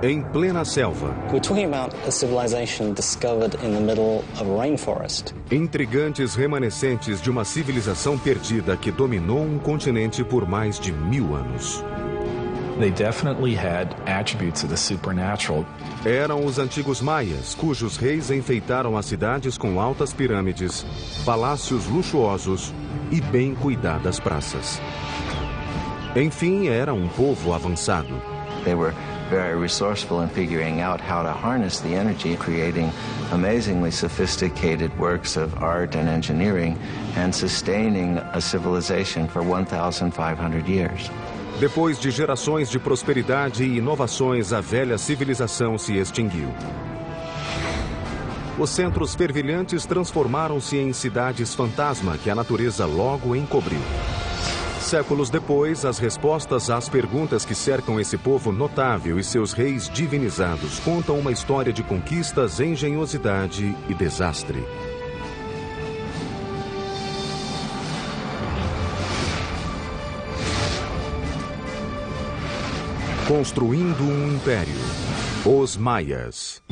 em plena selva. We're talking about a civilization discovered in the middle of a rainforest. Intrigantes remanescentes de uma civilização perdida que dominou um continente por mais de 1000 anos. They definitely had attributes of the supernatural. Eram os antigos maias, cujos reis enfeitaram as cidades com altas pirâmides, palácios luxuosos e bem cuidadas praças. Enfim, era um povo avançado. They were very resourceful in figuring out how to harness the energy, creating amazingly sophisticated works of art and engineering, and sustaining a civilization for 1,500 years. Depois de gerações de prosperidade e inovações, a velha civilização se extinguiu. Os centros fervilhantes transformaram-se em cidades fantasma que a natureza logo encobriu. Séculos depois, as respostas às perguntas que cercam esse povo notável e seus reis divinizados contam uma história de conquistas, engenhosidade e desastre. Construindo um império. Os Maias.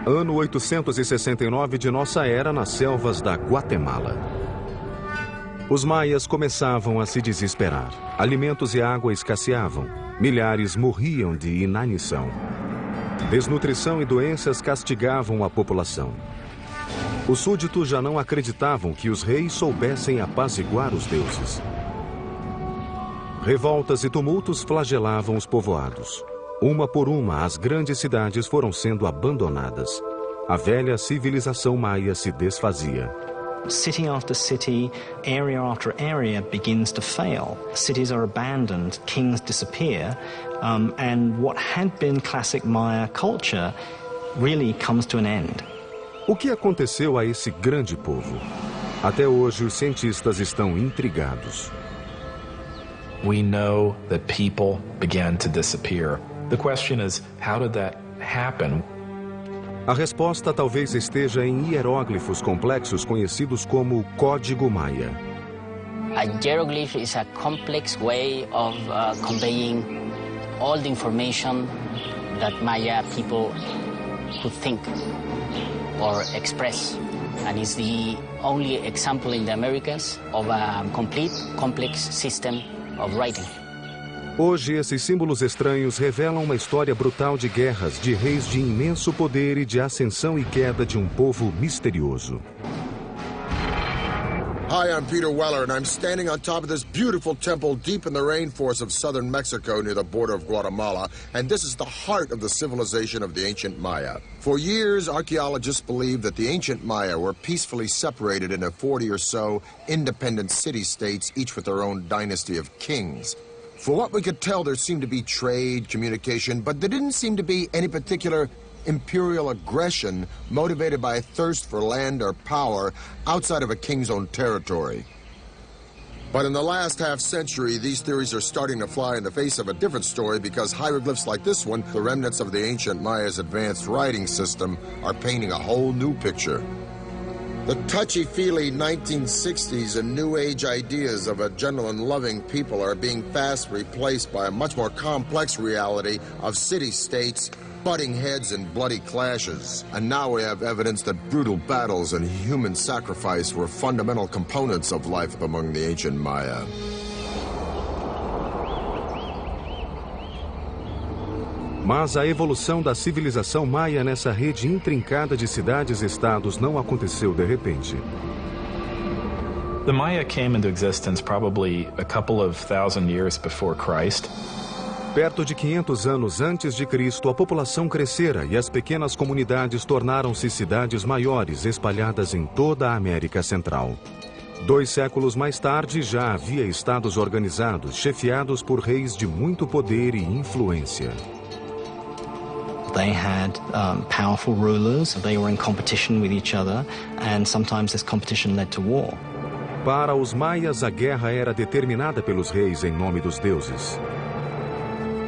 Ano 869 de nossa era, nas selvas da Guatemala. Os maias começavam a se desesperar. Alimentos e água escasseavam. Milhares morriam de inanição. Desnutrição e doenças castigavam a população. Os súditos já não acreditavam que os reis soubessem apaziguar os deuses. Revoltas e tumultos flagelavam os povoados. Uma por uma, as grandes cidades foram sendo abandonadas. A velha civilização maia se desfazia. City after city, area after area begins to fail. Cities are abandoned, kings disappear, and what had been classic Maya culture really comes to an end. O que aconteceu a esse grande povo? Até hoje, os cientistas estão intrigados. We know that people began to disappear. The question is, how did that happen? A resposta talvez esteja em hieróglifos complexos conhecidos como Código Maia. A hieroglyph is a complex way of conveying all the information that Maya people could think or express. And it's the only example in the Americas of a complete, complex system of writing. Hoje, esses símbolos estranhos revelam uma história brutal de guerras, de reis de imenso poder e de ascensão e queda de um povo misterioso. Hi, I'm Peter Weller, and I'm standing on top of this beautiful temple deep in the rainforest of southern Mexico near the border of Guatemala, and this is the heart of the civilization of the ancient Maya. For years, archaeologists believed that the ancient Maya were peacefully separated into 40 or so independent city-states, each with their own dynasty of kings. For what we could tell, there seemed to be trade, communication, but there didn't seem to be any particular imperial aggression motivated by a thirst for land or power outside of a king's own territory. But in the last half-century, these theories are starting to fly in the face of a different story because hieroglyphs like this one, the remnants of the ancient Maya's advanced writing system, are painting a whole new picture. The touchy-feely 1960s and New Age ideas of a gentle and loving people are being fast replaced by a much more complex reality of city-states, butting heads and bloody clashes. And now we have evidence that brutal battles and human sacrifice were fundamental components of life among the ancient Maya. Mas a evolução da civilização maia nessa rede intrincada de cidades-estados não aconteceu de repente. The Maya came into existence probably a couple of thousand years before Christ. Perto de 500 anos antes de Cristo, a população crescera e as pequenas comunidades tornaram-se cidades maiores espalhadas em toda a América Central. 2 séculos mais tarde, já havia estados organizados, chefiados por reis de muito poder e influência. They had powerful rulers, they were in competition with each other, and sometimes this competition led to war. Para os maias, a guerra era determinada pelos reis em nome dos deuses.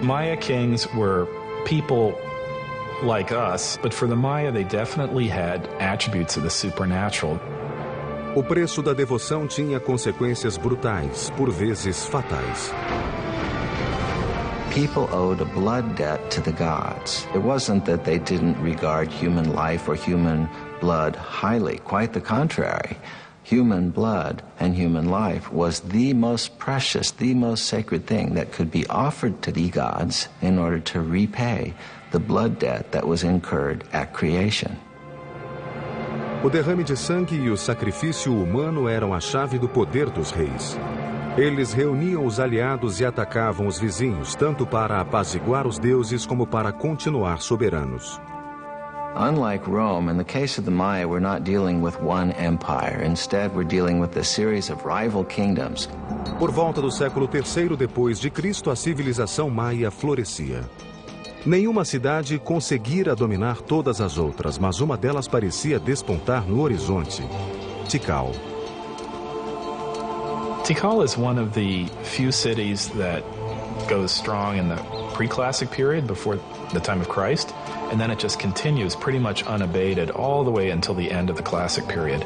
Maya kings were people like us, but for the Maya they definitely had attributes of the supernatural. O preço da devoção tinha consequências brutais, por vezes fatais. people owed a blood debt to the gods. It wasn't that they didn't regard human life or human blood highly, quite the contrary. Human blood and human life was the most precious, the most sacred thing that could be offered to the gods in order to repay the blood debt that was incurred at creation. O derrame de sangue e o sacrifício humano eram a chave do poder dos reis. Eles reuniam os aliados e atacavam os vizinhos, tanto para apaziguar os deuses como para continuar soberanos. Unlike Rome, in the case of the Maya, we're not dealing with one empire. Instead, we're dealing with a series of rival kingdoms. Por volta do século III depois de Cristo, a civilização maia florescia. Nenhuma cidade conseguira dominar todas as outras, mas uma delas parecia despontar no horizonte: Tikal. Tikal is one of the few cities that goes strong in the pre-classic period before the time of Christ, and then it just continues pretty much unabated all the way until the end of the classic period.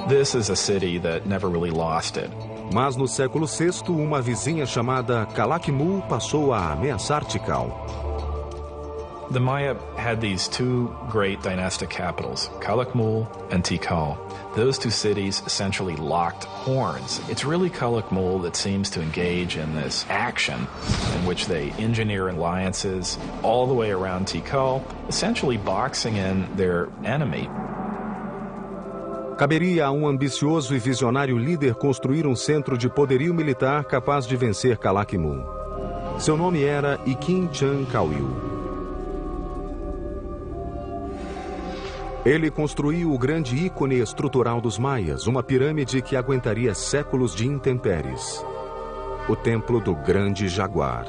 This is a city that never really lost it. Mas no século VI, uma vizinha chamada Calakmul passou a ameaçar Tikal. The Maya had these two great dynastic capitals, Calakmul and Tikal. Those two cities essentially locked horns. It's really Calakmul that seems to engage in this action in which they engineer alliances all the way around Tikal, essentially boxing in their enemy. Caberia a um ambicioso e visionário líder construir um centro de poderio militar capaz de vencer Calakmul. Seu nome era Ikin Chan Kawil. Ele construiu o grande ícone estrutural dos maias, uma pirâmide que aguentaria séculos de intempéries. O Templo do Grande Jaguar.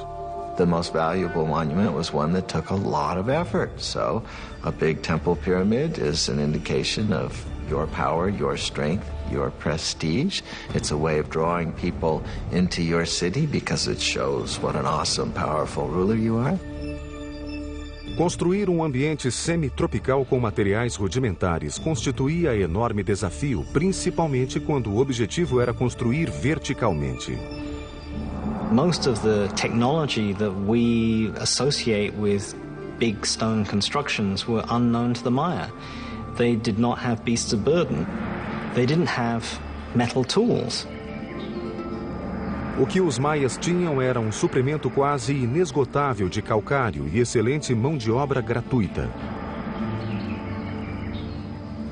The most valuable monument was one that took a lot of effort. So, a big temple pyramid is an indication of your power, your strength, your prestige. It's a way of drawing people into your city because it shows what an awesome, powerful ruler you are. Construir um ambiente semi-tropical com materiais rudimentares constituía enorme desafio, principalmente quando o objetivo era construir verticalmente. Most of the technology that we associate with big stone constructions were unknown to the Maya. They did not have beasts of burden. They didn't have metal tools. O que os maias tinham era um suprimento quase inesgotável de calcário e excelente mão de obra gratuita.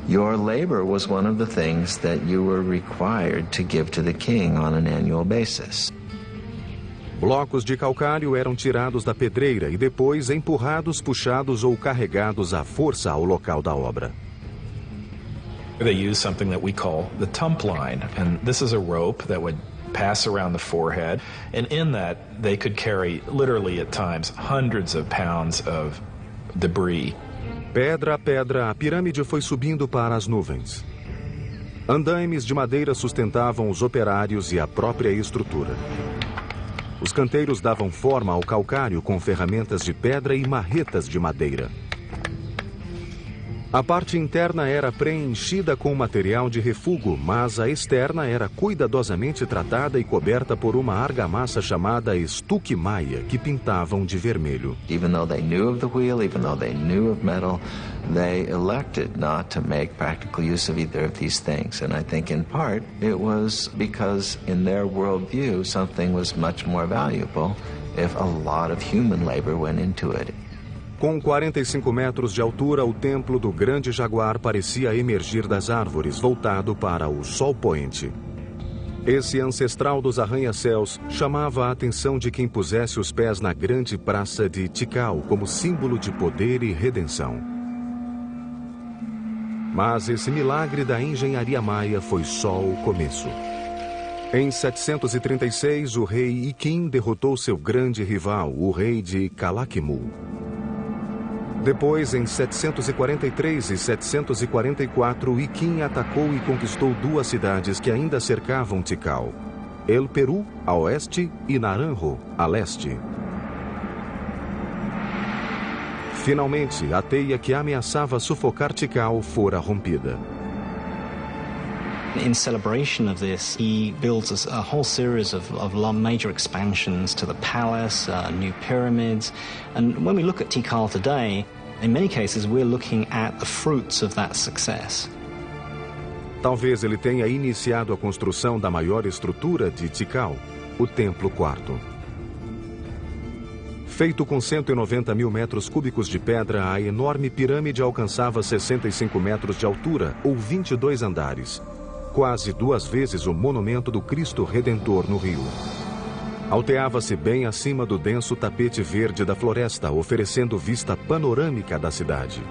Your labor was one of the things that you were required to give to the king on an annual basis. Blocos de calcário eram tirados da pedreira e depois empurrados, puxados ou carregados à força ao local da obra. They use something that we call the tump line, and this is a rope that would pass around the forehead, and in that they could carry literally at times hundreds of pounds of debris. Pedra a pedra, a pirâmide foi subindo para as nuvens. Andaimes de madeira sustentavam os operários e a própria estrutura. Os canteiros davam forma ao calcário com ferramentas de pedra e marretas de madeira. A parte interna era preenchida com material de refúgio, mas a externa era cuidadosamente tratada e coberta por uma argamassa chamada estuque maia, que pintavam de vermelho. Even though they knew of the wheel, even though they knew of metal, they elected not to make practical use of either of these things. And I think in part it was because in their worldview something was much more valuable if a lot of human labor went into it. Com 45 metros de altura, o Templo do Grande Jaguar parecia emergir das árvores, voltado para o sol poente. Esse ancestral dos arranha-céus chamava a atenção de quem pusesse os pés na grande praça de Tikal como símbolo de poder e redenção. Mas esse milagre da engenharia maia foi só o começo. Em 736, o rei Ikin derrotou seu grande rival, o rei de Calakmul. Depois, em 743 e 744, Ikin atacou e conquistou duas cidades que ainda cercavam Tikal: El Peru, a oeste, e Naranjo, a leste. Finalmente, a teia que ameaçava sufocar Tikal fora rompida. In celebration of this, he builds a whole series of major expansions to the palace, new pyramids. And when we look at Tikal today, in many cases we're looking at the fruits of that success. Talvez ele tenha iniciado a construção da maior estrutura de Tikal, o Templo Quarto. Feito com 190 mil metros cúbicos de pedra, a enorme pirâmide alcançava 65 metros de altura, ou 22 andares. Quase 2 vezes o monumento do Cristo Redentor no Rio. Alteava-se bem acima do denso tapete verde da floresta, oferecendo vista panorâmica da cidade.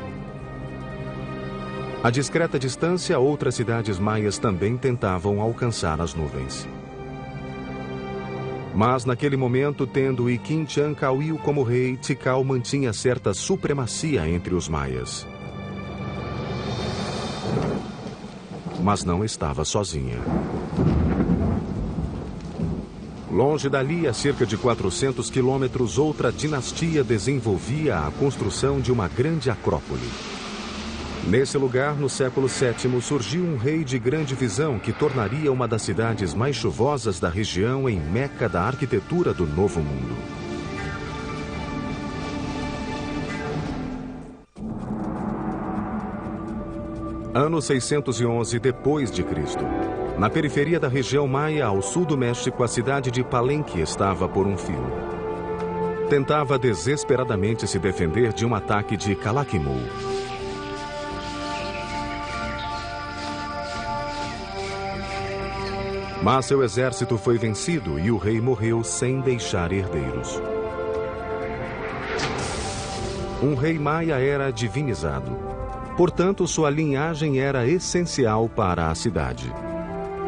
A discreta distância, outras cidades maias também tentavam alcançar as nuvens. Mas naquele momento, tendo Iquim Chancauil como rei, Tikal mantinha certa supremacia entre os maias. Mas não estava sozinha. Longe dali, a cerca de 400 quilômetros, outra dinastia desenvolvia a construção de uma grande acrópole. Nesse lugar, no século VII, surgiu um rei de grande visão que tornaria uma das cidades mais chuvosas da região em meca da arquitetura do Novo Mundo. Ano 611 depois de Cristo. Na periferia da região maia, ao sul do México, a cidade de Palenque estava por um fio. Tentava desesperadamente se defender de um ataque de Calakmul. Mas seu exército foi vencido e o rei morreu sem deixar herdeiros. Um rei maia era divinizado. Portanto, sua linhagem era essencial para a cidade.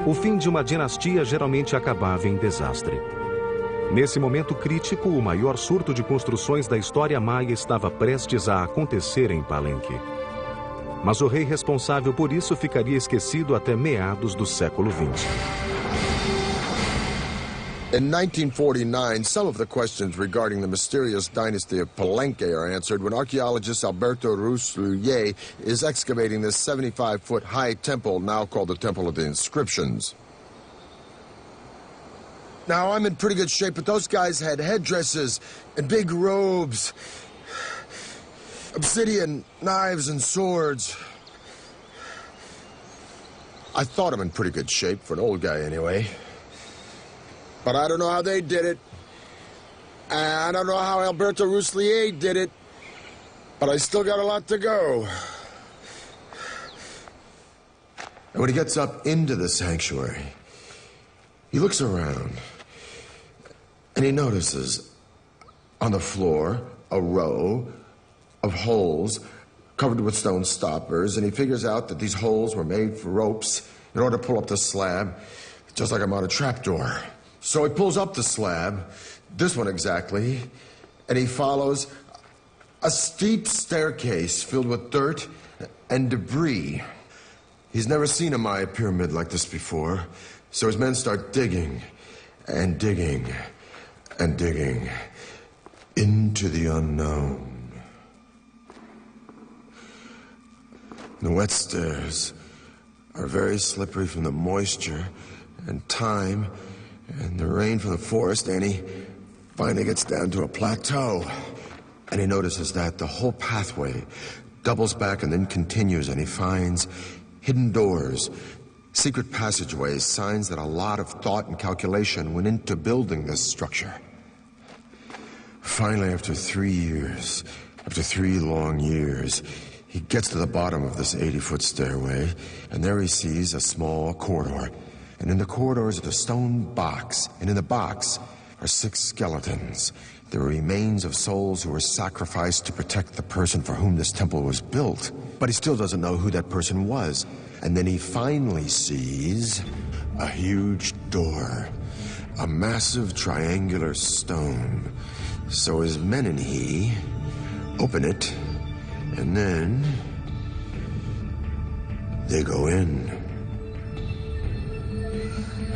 O fim de uma dinastia geralmente acabava em desastre. Nesse momento crítico, o maior surto de construções da história maia estava prestes a acontecer em Palenque. Mas o rei responsável por isso ficaria esquecido até meados do século XX. In 1949, some of the questions regarding the mysterious dynasty of Palenque are answered when archaeologist Alberto Rusluye is excavating this 75-foot-high temple, now called the Temple of the Inscriptions. Now, I'm in pretty good shape, but those guys had headdresses and big robes, obsidian, knives, and swords. I thought I'm in pretty good shape, for an old guy anyway. But I don't know how they did it. I don't know how Alberto Ruslier did it. But I still got a lot to go. And when he gets up into the sanctuary, he looks around and he notices on the floor a row of holes covered with stone stoppers, and he figures out that these holes were made for ropes in order to pull up the slab, just like I'm on a trapdoor. So he pulls up the slab, this one exactly, and he follows a steep staircase filled with dirt and debris. He's never seen a Maya pyramid like this before, so his men start digging and digging and digging into the unknown. The wet stairs are very slippery from the moisture and time and the rain from the forest, and he finally gets down to a plateau. And he notices that the whole pathway doubles back and then continues, and he finds hidden doors, secret passageways, signs that a lot of thought and calculation went into building this structure. Finally, after 3 years, after 3 long years, he gets to the bottom of this 80-foot stairway, and there he sees a small corridor. And in the corridor is a stone box, and in the box are 6 skeletons, the remains of souls who were sacrificed to protect the person for whom this temple was built. But he still doesn't know who that person was. And then he finally sees a huge door, a massive triangular stone. So his men and he open it, and then they go in.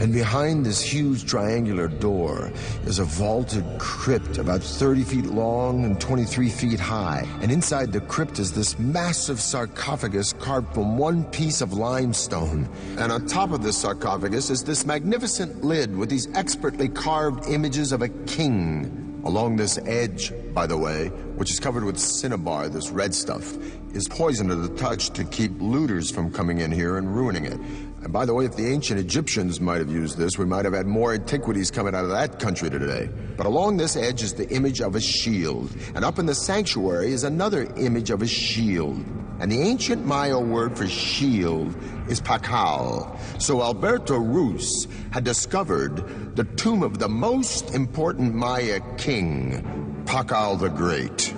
And behind this huge triangular door is a vaulted crypt about 30 feet long and 23 feet high. And inside the crypt is this massive sarcophagus carved from one piece of limestone. And on top of this sarcophagus is this magnificent lid with these expertly carved images of a king. Along this edge, by the way, which is covered with cinnabar, this red stuff, is poison to the touch to keep looters from coming in here and ruining it. And by the way, if the ancient Egyptians might have used this, we might have had more antiquities coming out of that country today. But along this edge is the image of a shield. And up in the sanctuary is another image of a shield. And the ancient Maya word for shield is pakal. So Alberto Ruz had discovered the tomb of the most important Maya king, Pakal the Great.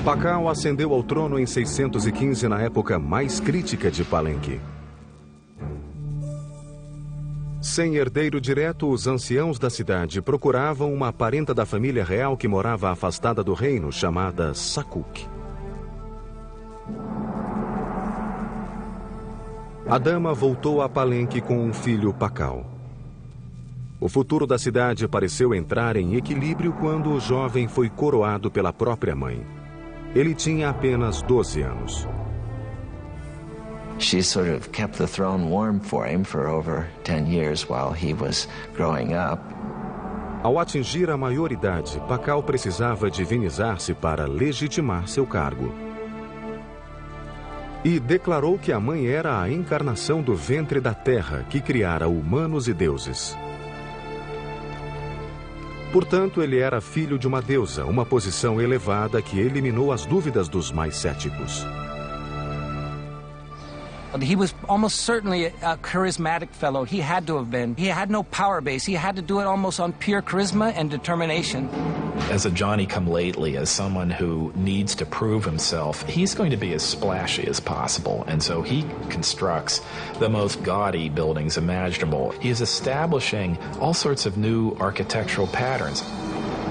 Pakal ascendeu ao trono em 615, na época mais crítica de Palenque. Sem herdeiro direto, os anciãos da cidade procuravam uma parenta da família real que morava afastada do reino, chamada Sakuk. A dama voltou a Palenque com um filho, Pakal. O futuro da cidade pareceu entrar em equilíbrio quando o jovem foi coroado pela própria mãe. Ele tinha apenas 12 anos. She sort of kept the throne warm for him for over 10 years while he was growing up. Ao atingir a maioridade, Pakal precisava divinizar-se para legitimar seu cargo. E declarou que a mãe era a encarnação do ventre da terra que criara humanos e deuses. Portanto, ele era filho de uma deusa, uma posição elevada que eliminou as dúvidas dos mais céticos. He was almost certainly a charismatic fellow. He had to have been. He had no power base. He had to do it almost on pure charisma and determination. As a Johnny-come-lately, as someone who needs to prove himself, he's going to be as splashy as possible. And so he constructs the most gaudy buildings imaginable. He is establishing all sorts of new architectural patterns.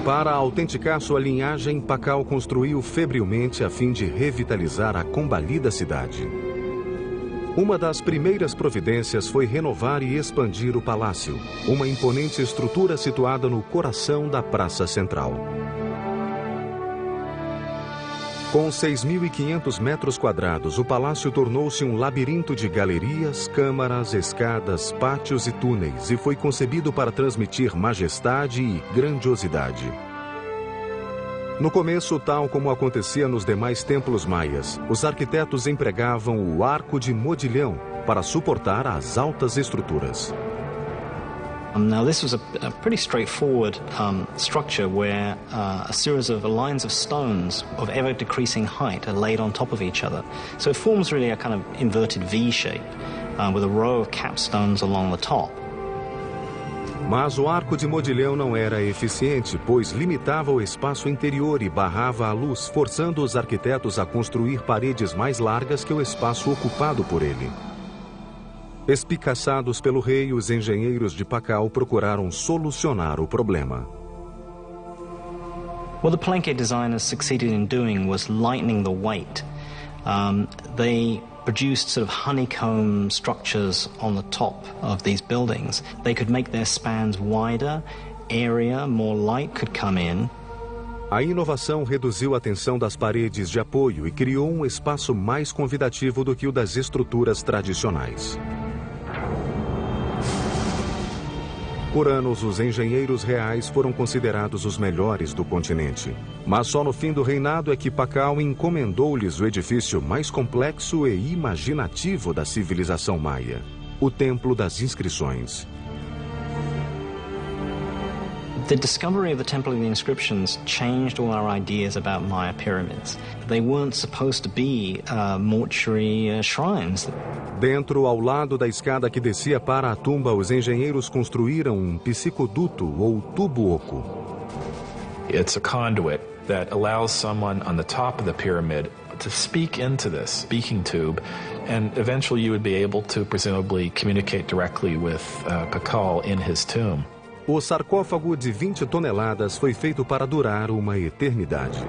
Para autenticar sua linhagem, Pakal construiu febrilmente a fim de revitalizar a combalida cidade. Uma das primeiras providências foi renovar e expandir o palácio, uma imponente estrutura situada no coração da Praça Central. Com 6.500 metros quadrados, o palácio tornou-se um labirinto de galerias, câmaras, escadas, pátios e túneis e foi concebido para transmitir majestade e grandiosidade. No começo, tal como acontecia nos demais templos maias, os arquitetos empregavam o arco de modilhão para suportar as altas estruturas. Now this was a pretty straightforward structure where a series of lines of stones of ever-decreasing height are laid on top of each other. So it forms really a kind of inverted V shape with a row of capstones along the top. Mas o arco de modilhão não era eficiente, pois limitava o espaço interior e barrava a luz, forçando os arquitetos a construir paredes mais largas que o espaço ocupado por ele. Espicaçados pelo rei, os engenheiros de Pakal procuraram solucionar o problema. What the Palenque designers succeeded in doing was lightening the weight. They produced sort of honeycomb structures on the top of these buildings. They could make their spans wider, airier, more light could come in. A inovação reduziu a tensão das paredes de apoio e criou um espaço mais convidativo do que o das estruturas tradicionais. Por anos, os engenheiros reais foram considerados os melhores do continente. Mas só no fim do reinado é que Pakal encomendou-lhes o edifício mais complexo e imaginativo da civilização maia, o Templo das Inscrições. The discovery of the Temple of the Inscriptions changed all our ideas about Maya pyramids. They weren't supposed to be mortuary shrines. Dentro, ao lado da escada que descia para a tumba, os engenheiros construíram um psicoduto ou tubo oco. It's a conduit that allows someone on the top of the pyramid to speak into this speaking tube, and eventually you would be able to presumably communicate directly with Pakal in his tomb. O sarcófago de 20 toneladas foi feito para durar uma eternidade.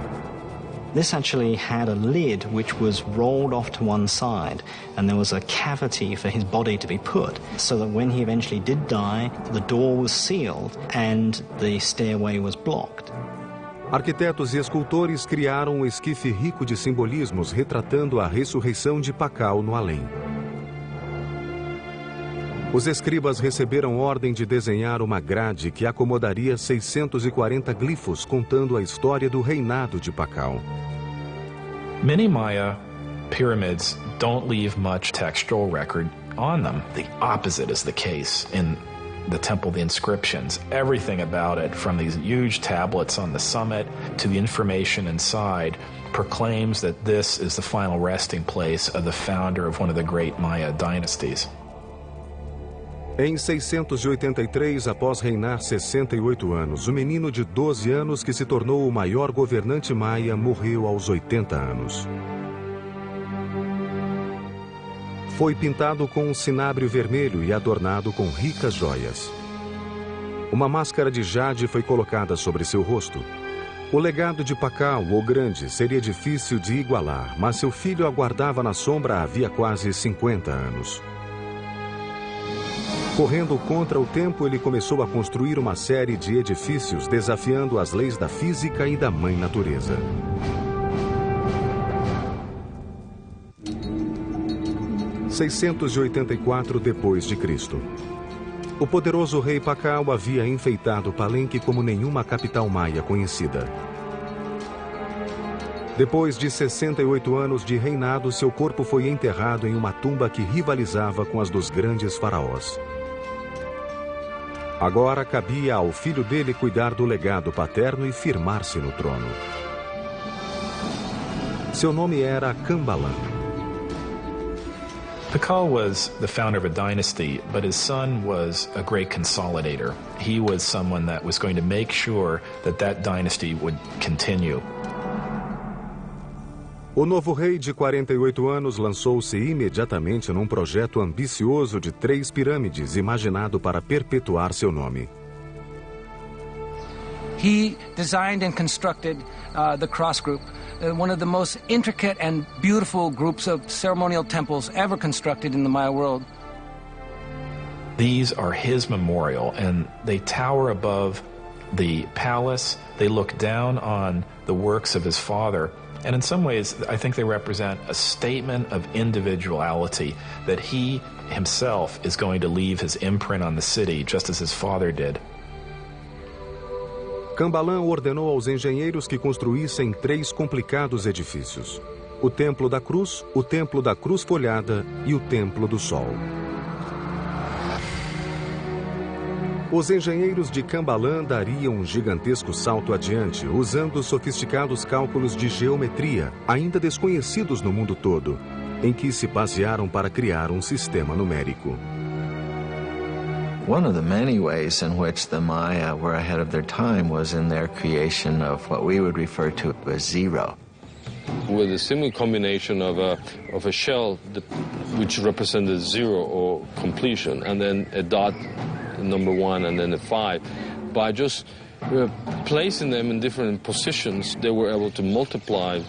This actually had a lid which was rolled off to one side, and there was a cavity for his body to be put, so that when he eventually did die, the door was sealed and the stairway was blocked. Arquitetos e escultores criaram um esquife rico de simbolismos retratando a ressurreição de Pakal no além. Os escribas receberam ordem de desenhar uma grade que acomodaria 640 glifos contando a história do reinado de Pakal. Many Maya pyramids don't leave much textual record on them. The opposite is the case in the temple, the inscriptions. Everything about it, from these huge tablets on the summit to the information inside, proclaims that this is the final resting place of the founder of one of the great Maya dynasties. Em 683, após reinar 68 anos, o menino de 12 anos que se tornou o maior governante maia morreu aos 80 anos. Foi pintado com um cinábrio vermelho e adornado com ricas joias. Uma máscara de jade foi colocada sobre seu rosto. O legado de Pakal, o Grande, seria difícil de igualar, mas seu filho aguardava na sombra havia quase 50 anos. Correndo contra o tempo, ele começou a construir uma série de edifícios desafiando as leis da física e da mãe natureza. Em 684 d.C. O poderoso rei Pakal havia enfeitado Palenque como nenhuma capital maia conhecida. Depois de 68 anos de reinado, seu corpo foi enterrado em uma tumba que rivalizava com as dos grandes faraós. Agora cabia ao filho dele cuidar do legado paterno e firmar-se no trono. Seu nome era Kambalan. Pakal was the founder of a dynasty, but his son was a great consolidator. He was someone that was going to make sure that that dynasty would continue. O novo rei de 48 anos lançou-se imediatamente num projeto ambicioso de 3 pirâmides imaginado para perpetuar seu nome. He designed and constructed the Cross Group, one of the most intricate and beautiful groups of ceremonial temples ever constructed in the Maya world. These are his memorial, and they tower above the palace. They look down on the works of his father. And in some ways, I think they represent a statement of individuality, that he himself is going to leave his imprint on the city, just as his father did. Kambalan ordenou aos engenheiros que construíssem 3 complicados edifícios: o Templo da Cruz, o Templo da Cruz Folhada e o Templo do Sol. Os engenheiros de Kambalan dariam um gigantesco salto adiante, usando sofisticados cálculos de geometria, ainda desconhecidos no mundo todo, em que se basearam para criar um sistema numérico. One of the many ways in which the Maya were ahead of their time was in their creation of what we would refer to as zero. With a similar combination of a shell which represented 0 or completion, and then a dot, number 1, and then a 5. By just placing them in different positions, they were able to multiply,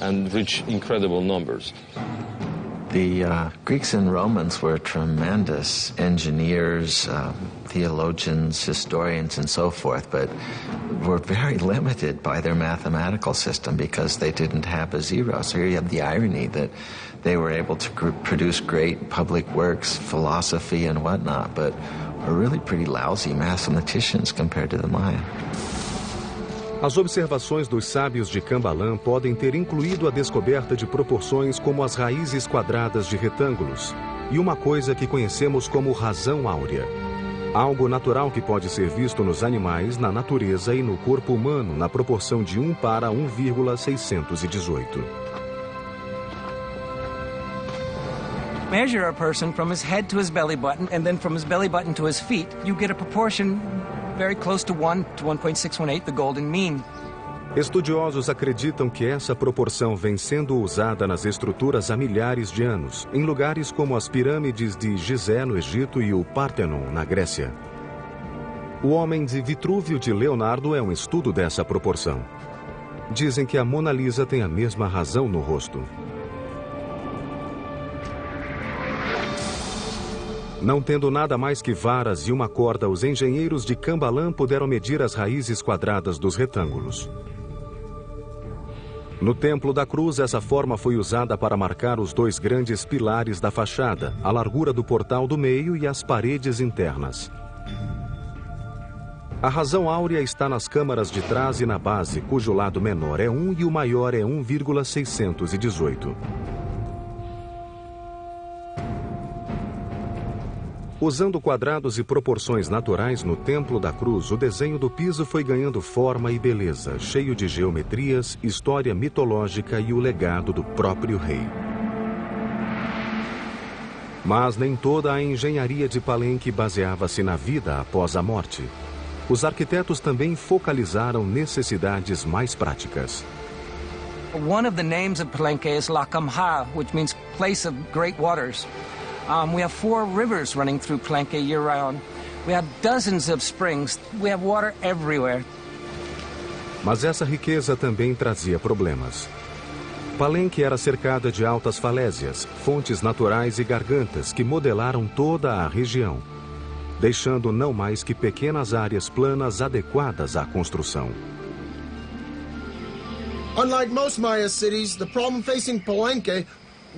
and reach incredible numbers. The Greeks and Romans were tremendous engineers, theologians, historians, and so forth, but were very limited by their mathematical system because they didn't have a zero. So here you have the irony that they were able to produce great public works, philosophy, and whatnot, but were really pretty lousy mathematicians compared to the Maya. As observações dos sábios de Kambalan podem ter incluído a descoberta de proporções como as raízes quadradas de retângulos e uma coisa que conhecemos como razão áurea. Algo natural que pode ser visto nos animais, na natureza e no corpo humano na proporção de 1 para 1,618. Measure a person from his head to his belly button, and then from his belly button to his feet, you get a proportion very close to 1 to 1.618, the golden mean. Estudiosos acreditam que essa proporção vem sendo usada nas estruturas há milhares de anos, em lugares como as pirâmides de Gizé, no Egito, e o Pártenon, na Grécia. O Homem de Vitrúvio de Leonardo é um estudo dessa proporção. Dizem que a Mona Lisa tem a mesma razão no rosto. Não tendo nada mais que varas e uma corda, os engenheiros de Cambalan puderam medir as raízes quadradas dos retângulos. No Templo da Cruz, essa forma foi usada para marcar os dois grandes pilares da fachada, a largura do portal do meio e as paredes internas. A razão áurea está nas câmaras de trás e na base, cujo lado menor é 1 e o maior é 1,618. Usando quadrados e proporções naturais no Templo da Cruz, o desenho do piso foi ganhando forma e beleza, cheio de geometrias, história mitológica e o legado do próprio rei. Mas nem toda a engenharia de Palenque baseava-se na vida após a morte. Os arquitetos também focalizaram necessidades mais práticas. One of the names of Palenque is Lacamha, which means place of great waters. We have 4 rivers running through Palenque year-round. We have dozens of springs. We have water everywhere. Mas essa riqueza também trazia problemas. Palenque era cercada de altas falésias, fontes naturais e gargantas que modelaram toda a região, deixando não mais que pequenas áreas planas adequadas à construção. Unlike most Maya cities, the problem facing Palenque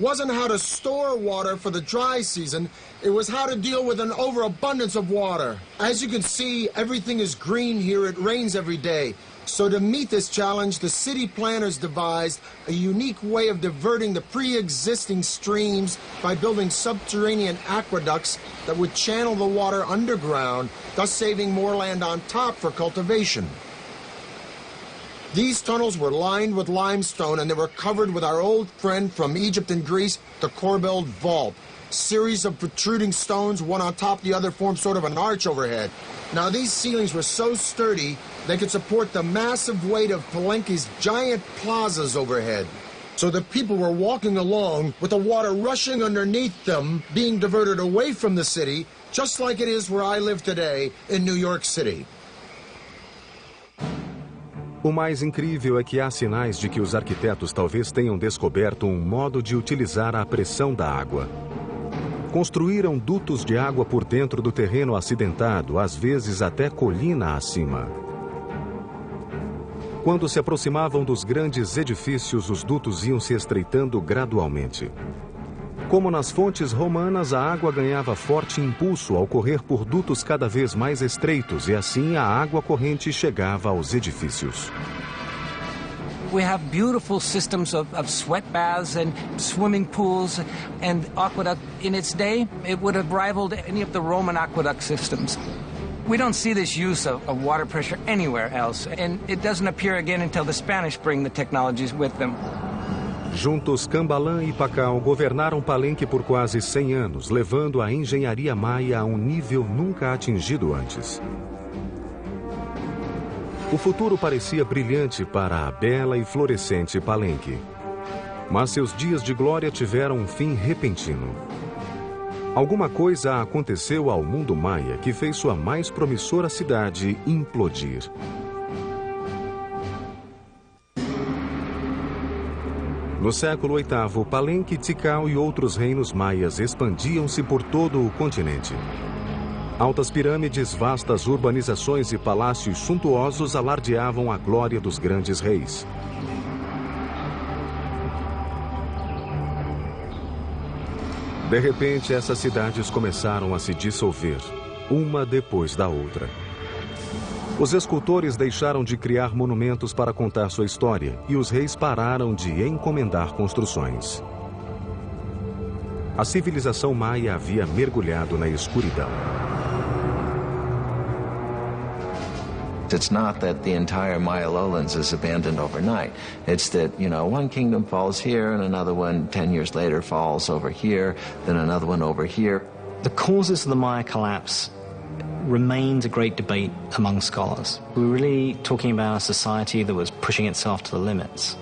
wasn't how to store water for the dry season, it was how to deal with an overabundance of water. As you can see, everything is green here, it rains every day. So to meet this challenge, the city planners devised a unique way of diverting the pre-existing streams by building subterranean aqueducts that would channel the water underground, thus saving more land on top for cultivation. These tunnels were lined with limestone and they were covered with our old friend from Egypt and Greece, the corbelled vault. Series of protruding stones, one on top of the other, formed sort of an arch overhead. Now these ceilings were so sturdy, they could support the massive weight of Palenque's giant plazas overhead. So the people were walking along with the water rushing underneath them, being diverted away from the city, just like it is where I live today in New York City. O mais incrível é que há sinais de que os arquitetos talvez tenham descoberto um modo de utilizar a pressão da água. Construíram dutos de água por dentro do terreno acidentado, às vezes até colina acima. Quando se aproximavam dos grandes edifícios, os dutos iam se estreitando gradualmente. Como nas fontes romanas, a água ganhava forte impulso ao correr por dutos cada vez mais estreitos e assim a água corrente chegava aos edifícios. We have beautiful systems of sweat baths and swimming pools and aqueduct. In its day, it would have rivaled any of the Roman aqueduct systems. We don't see this use of water pressure anywhere else, and it doesn't appear again until the Spanish bring the technologies with them. Juntos, Cambalan e Pacal governaram Palenque por quase 100 anos, levando a engenharia maia a um nível nunca atingido antes. O futuro parecia brilhante para a bela e florescente Palenque. Mas seus dias de glória tiveram um fim repentino. Alguma coisa aconteceu ao mundo maia que fez sua mais promissora cidade implodir. No século VIII, Palenque, Tikal e outros reinos maias expandiam-se por todo o continente. Altas pirâmides, vastas urbanizações e palácios suntuosos alardeavam a glória dos grandes reis. De repente, essas cidades começaram a se dissolver, uma depois da outra. Os escultores deixaram de criar monumentos para contar sua história e os reis pararam de encomendar construções. A civilização maia havia mergulhado na escuridão. It's not that the entire Maya lowlands is abandoned overnight. It's that, one kingdom falls here and another one 10 years later falls over here, then another one over here. The causes of the Maya collapse remains a great debate among scholars. We're really talking about a society that was pushing itself to the limits.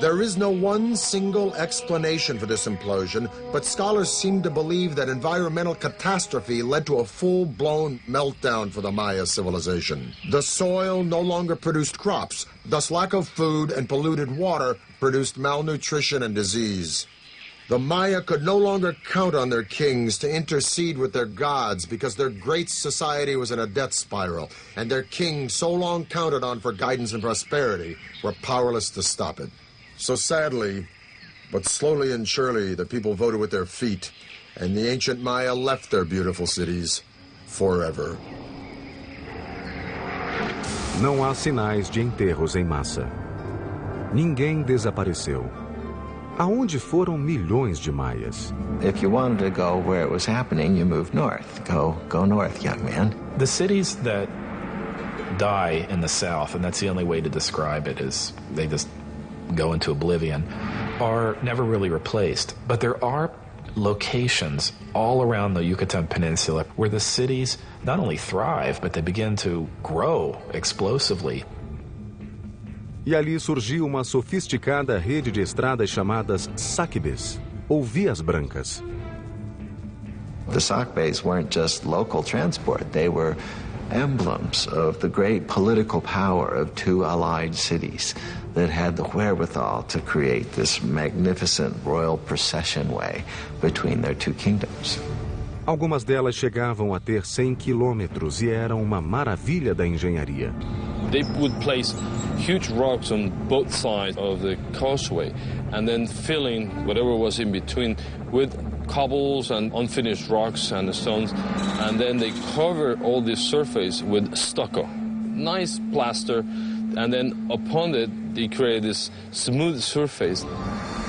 There is no one single explanation for this implosion, but scholars seem to believe that environmental catastrophe led to a full-blown meltdown for the Maya civilization. The soil no longer produced crops, thus lack of food and polluted water produced malnutrition and disease. The Maya could no longer count on their kings to intercede with their gods because their great society was in a death spiral, and their kings, so long counted on for guidance and prosperity, were powerless to stop it. So sadly, but slowly and surely, the people voted with their feet, and the ancient Maya left their beautiful cities forever. Não há sinais de enterros em massa. Ninguém desapareceu. Aonde foram milhões de maias? If you wanted to go where it was happening, you moved north. Go north, young man. The cities that die in the south, and that's the only way to describe it, is they just go into oblivion, are never really replaced. But there are locations all around the Yucatan Peninsula where the cities not only thrive, but they begin to grow explosively. E ali surgiu uma sofisticada rede de estradas chamadas sacbes, ou vias brancas. The sacbes weren't just local transport. They were emblems of the great political power of two allied cities that had the wherewithal to create this magnificent royal procession way between their two kingdoms. Algumas delas chegavam a ter 100 quilômetros e eram uma maravilha da engenharia. They would place huge rocks on both sides of the causeway and then filling whatever was in between with cobbles and unfinished rocks and stones, and then they cover all this surface with stucco, nice plaster, and then upon it they create this smooth surface.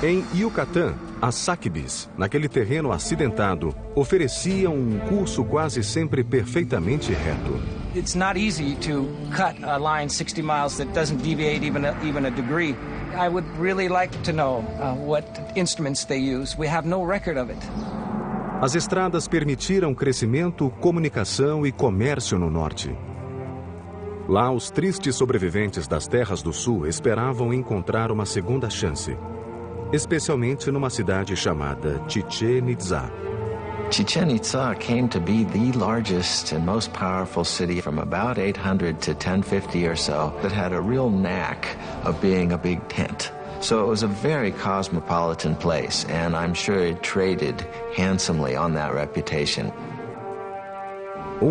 Em Yucatán, as sacbes, naquele terreno acidentado, ofereciam um curso quase sempre perfeitamente reto. It's not easy to cut a line 60 miles that doesn't deviate even a degree. I would really like to know what instruments they use. We have no record of it. As estradas permitiram crescimento, comunicação e comércio no norte. Lá, os tristes sobreviventes das terras do sul esperavam encontrar uma segunda chance, especialmente numa cidade chamada Chichén Itzá. Chichen Itza came to be the largest and most powerful city from about 800 to 1050 or so that had a real knack of being a big tent. So it was a very cosmopolitan place, and I'm sure it traded handsomely on that reputation.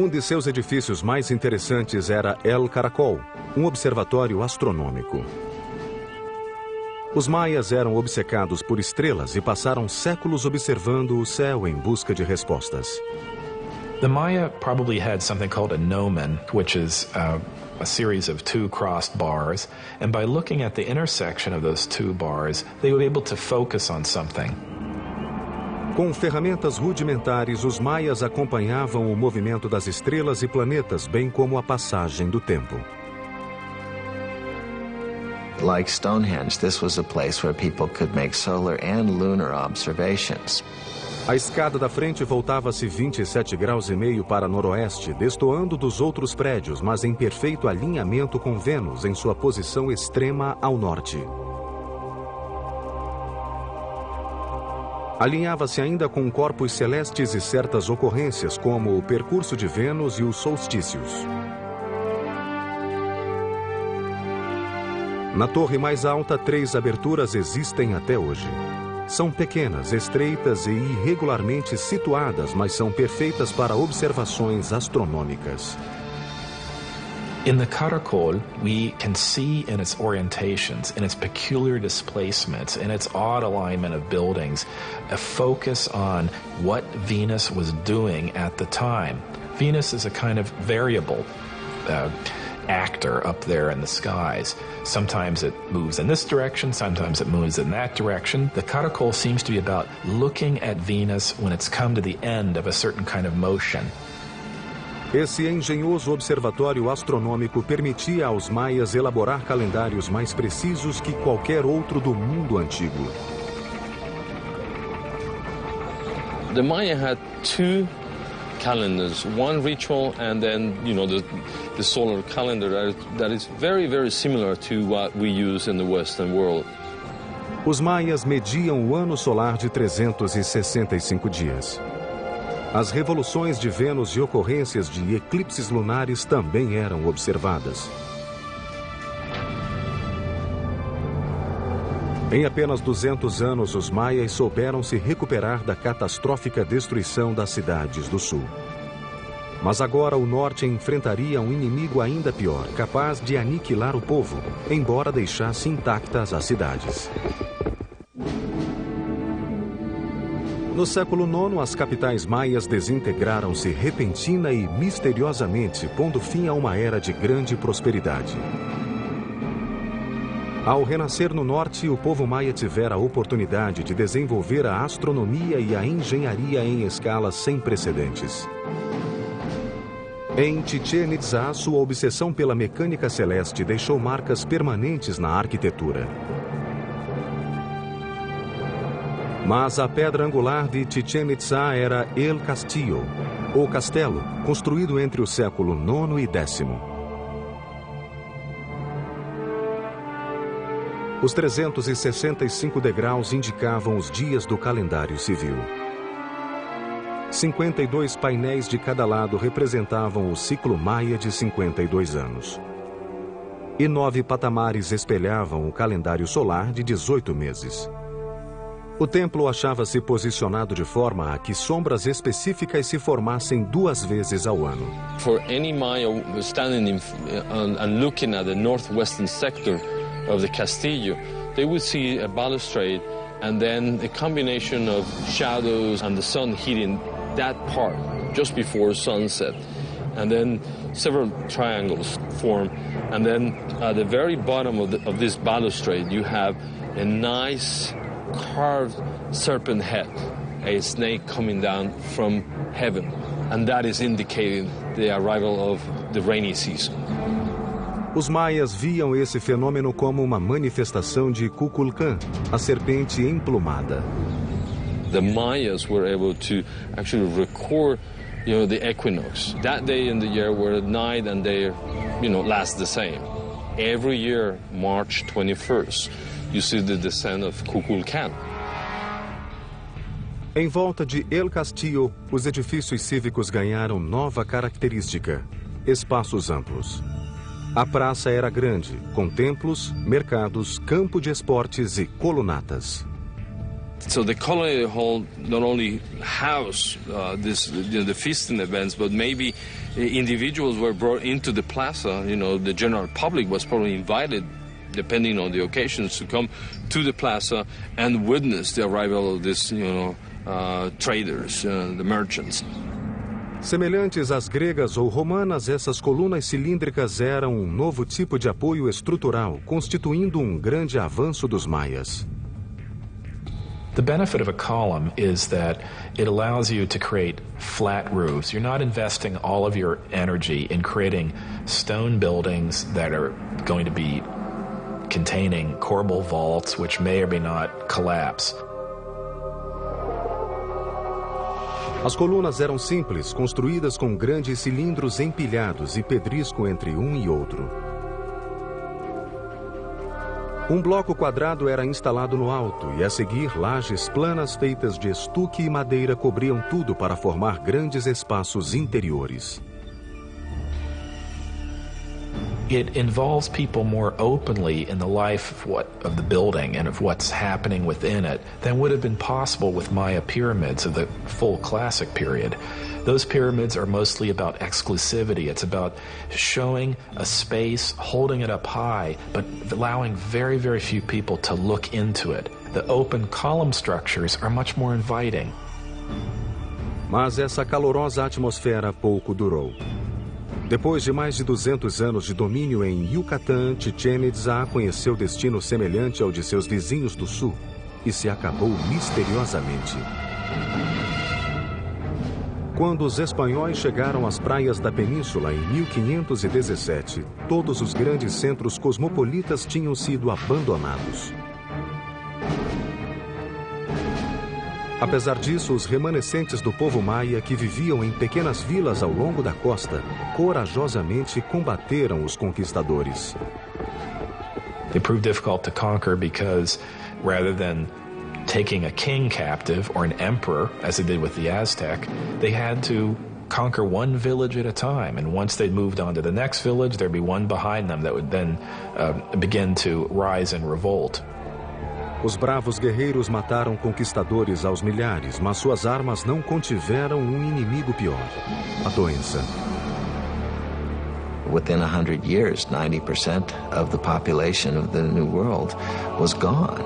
De seus edifícios mais interessantes era El Caracol, observatório astronômico. Os maias eram obcecados por estrelas e passaram séculos observando o céu em busca de respostas. The Maya probably had something called a gnomon, which is a series of two crossed bars, and by looking at the intersection of those two bars, they were able to focus on something. Com ferramentas rudimentares, os maias acompanhavam o movimento das estrelas e planetas, bem como a passagem do tempo. Like Stonehenge, this was a place where people could make solar and lunar observations. A escada da frente voltava-se 27 graus e meio para noroeste, destoando dos outros prédios, mas em perfeito alinhamento com Vênus em sua posição extrema ao norte. Alinhava-se ainda com corpos celestes e certas ocorrências, como o percurso de Vênus e os solstícios. Na torre mais alta, 3 aberturas existem até hoje. São pequenas, estreitas e irregularmente situadas, mas são perfeitas para observações astronômicas. In the Caracol, we can see in its orientations, in its peculiar displacements, in its odd alignment of buildings, a focus on what Venus was doing at the time. Venus is a kind of variable actor up there in the skies. Sometimes it moves in this direction, sometimes it moves in that direction. The Caracol seems to be about looking at Venus when it's come to the end of a certain kind of motion. Esse engenhoso observatório astronômico permitia aos maias elaborar calendários mais precisos que qualquer outro do mundo antigo. The Maya had 2 calendars, one ritual and then, the solar calendar that is very, very similar to what we use in the Western world. Os maias mediam o ano solar de 365 dias. As revoluções de Vênus e ocorrências de eclipses lunares também eram observadas. Em apenas 200 anos, os maias souberam se recuperar da catastrófica destruição das cidades do sul. Mas agora o norte enfrentaria um inimigo ainda pior, capaz de aniquilar o povo, embora deixasse intactas as cidades. No século IX, as capitais maias desintegraram-se repentina e misteriosamente, pondo fim a uma era de grande prosperidade. Ao renascer no norte, o povo maia tivera a oportunidade de desenvolver a astronomia e a engenharia em escalas sem precedentes. Em Chichén Itzá, sua obsessão pela mecânica celeste deixou marcas permanentes na arquitetura. Mas a pedra angular de Chichén Itzá era El Castillo, ou castelo, construído entre o século IX e X. Os 365 degraus indicavam os dias do calendário civil. 52 painéis de cada lado representavam o ciclo maia de 52 anos. E 9 patamares espelhavam o calendário solar de 18 meses. O templo achava-se posicionado de forma a que sombras específicas se formassem 2 vezes ao ano. For any Maya standing and looking at the northwestern sector of the Castillo, they would see a balustrade and then a combination of shadows and the sun hitting that part just before sunset. And then several triangles form. And then at the very bottom of this balustrade, you have a nice carved serpent head, a snake coming down from heaven. And that is indicating the arrival of the rainy season. Os maias viam esse fenômeno como uma manifestação de Kukulkan, a serpente emplumada. The Mayas were able to actually record, the equinox. That day in the year where night and day, last the same. Every year, March 21st, you see the descent of Kukulkan. Em volta de El Castillo, os edifícios cívicos ganharam nova característica: espaços amplos. A praça era grande, com templos, mercados, campo de esportes e colunatas. So the colony hall not only housed the feasting events, but maybe individuals were brought into the plaza. The general public was probably invited, depending on the occasions, to come to the plaza and witness the arrival of these, traders, the merchants. Semelhantes às gregas ou romanas, essas colunas cilíndricas eram um novo tipo de apoio estrutural, constituindo um grande avanço dos maias. The benefit of a column is that it allows you to create flat roofs. You're not investing all of your energy in creating stone buildings that are going to be containing corbel vaults, which may or may not collapse. As colunas eram simples, construídas com grandes cilindros empilhados e pedrisco entre um e outro. Um bloco quadrado era instalado no alto e, a seguir, lajes planas feitas de estuque e madeira cobriam tudo para formar grandes espaços interiores. It involves people more openly in the life of the building and of what's happening within it than would have been possible with Maya pyramids of the full classic period. Those pyramids are mostly about exclusivity. It's about showing a space, holding it up high, but allowing very, very few people to look into it. The open column structures are much more inviting. Mas essa calorosa atmosfera pouco durou. Depois de mais de 200 anos de domínio em Yucatán, Chichén Itzá conheceu destino semelhante ao de seus vizinhos do sul e se acabou misteriosamente. Quando os espanhóis chegaram às praias da península em 1517, todos os grandes centros cosmopolitas tinham sido abandonados. Apesar disso, os remanescentes do povo maia que viviam em pequenas vilas ao longo da costa, corajosamente combateram os conquistadores. They proved difficult to conquer because rather than taking a king captive or an emperor, as they did with the Aztec, they had to conquer one village at a time. And once they moved on to the next village, there'd be one behind them that would then begin to rise in revolt. Os bravos guerreiros mataram conquistadores aos milhares, mas suas armas não contiveram um inimigo pior: a doença. Within 100 years, 90% of the population of the New World was gone.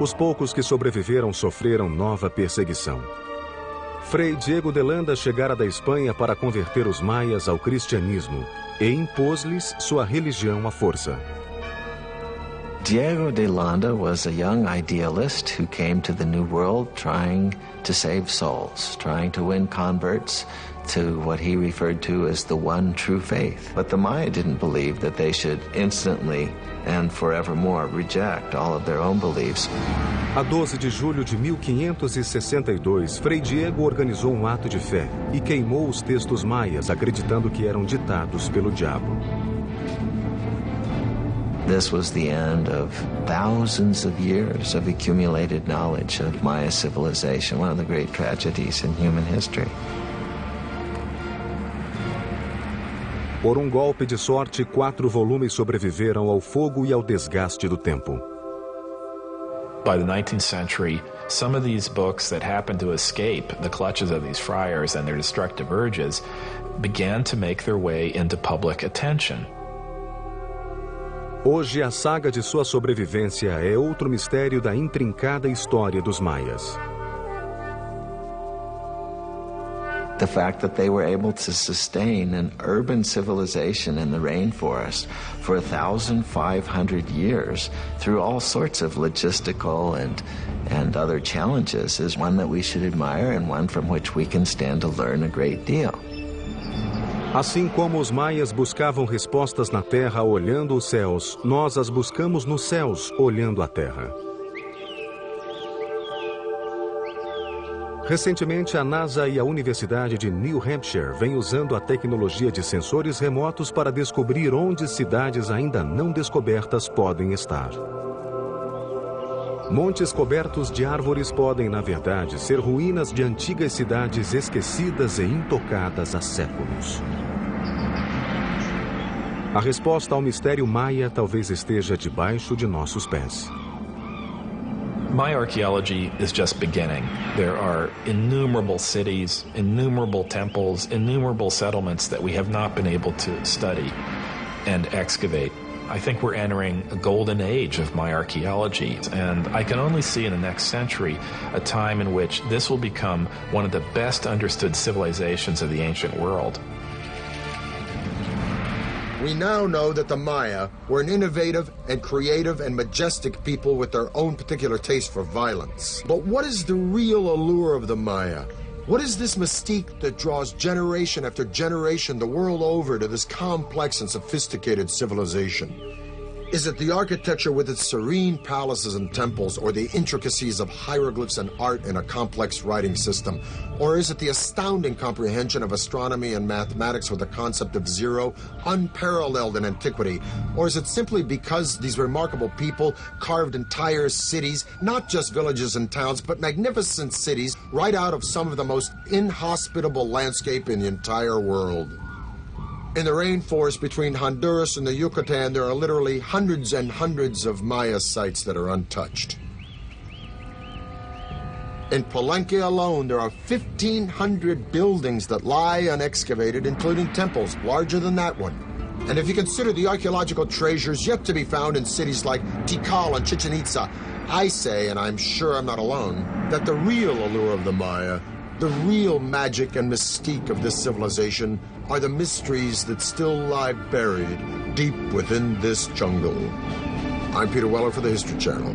Os poucos que sobreviveram sofreram nova perseguição. Frei Diego de Landa chegara da Espanha para converter os maias ao cristianismo e impôs-lhes sua religião à força. Diego de Landa was a young idealist who came to the New World trying to save souls, trying to win converts to what he referred to as the one true faith. But the Maya didn't believe that they should instantly and forevermore reject all of their own beliefs. A 12 de julho de 1562, Frei Diego organizou um ato de fé e queimou os textos maias, acreditando que eram ditados pelo diabo. This was the end of thousands of years of accumulated knowledge of Maya civilization, one of the great tragedies in human history. Por um golpe de sorte, 4 volumes sobreviveram ao fogo e ao desgaste do tempo. By the 19th century, some of these books that happened to escape the clutches of these friars and their destructive urges began to make their way into public attention. Hoje, a saga de sua sobrevivência é outro mistério da intrincada história dos maias. The fact that they were able to sustain an urban civilization in the rainforest for 1,500 years through all sorts of logistical and other challenges is one that we should admire and one from which we can stand to learn a great deal. Assim como os maias buscavam respostas na terra olhando os céus, nós as buscamos nos céus olhando a terra. Recentemente, a NASA e a Universidade de New Hampshire vêm usando a tecnologia de sensores remotos para descobrir onde cidades ainda não descobertas podem estar. Montes cobertos de árvores podem, na verdade, ser ruínas de antigas cidades esquecidas e intocadas há séculos. A resposta ao mistério maia talvez esteja debaixo de nossos pés. Maya archaeology is just beginning. There are innumerable cities, innumerable temples, innumerable settlements that we have not been able to study and excavate. I think we're entering a golden age of Maya archaeology, and I can only see in the next century a time in which this will become one of the best understood civilizations of the ancient world. We now know that the Maya were an innovative and creative and majestic people with their own particular taste for violence. But what is the real allure of the Maya? What is this mystique that draws generation after generation the world over to this complex and sophisticated civilization? Is it the architecture with its serene palaces and temples, or the intricacies of hieroglyphs and art in a complex writing system? Or is it the astounding comprehension of astronomy and mathematics with the concept of zero, unparalleled in antiquity? Or is it simply because these remarkable people carved entire cities, not just villages and towns, but magnificent cities, right out of some of the most inhospitable landscape in the entire world? In the rainforest between Honduras and the Yucatan, there are literally hundreds and hundreds of Maya sites that are untouched. In Palenque alone, there are 1,500 buildings that lie unexcavated, including temples larger than that one. And if you consider the archaeological treasures yet to be found in cities like Tikal and Chichen Itza, I say, and I'm sure I'm not alone, that the real allure of the Maya, the real magic and mystique of this civilization, are the mysteries that still lie buried deep within this jungle. I'm Peter Weller for the History Channel.